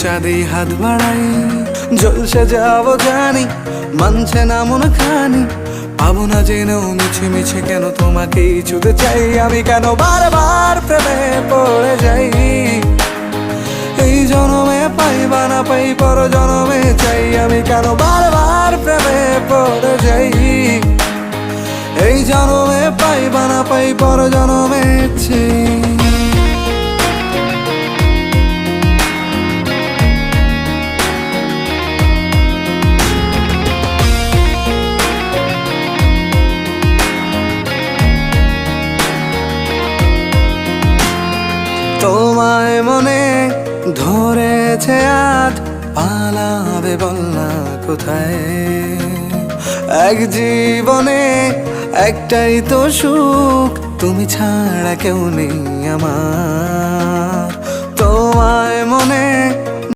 চাঁদেই হাত বাড়াই, জলসে যাবো জানি, মানছে না মন খানি। পাবো না জেনেও মিছে মিছে কেন তোমাকেই ছুতে চাই। আমি কেন বারবার প্রেমে পড়ে যাই, এই জনমে পাই বা না পাই পর জনমে চাই। আমি কেন বারবার প্রেমে পড়ে যাই, এই জনমে পাই বা না পাই পর জনমে চাই। তোমায় মনে ধরেছে আজ, পালাবে বল না কোথায়। এক জীবনে একটাই তো সুখ, তুমি ছাড়া কেউ নেই আমার। তোমায় মনে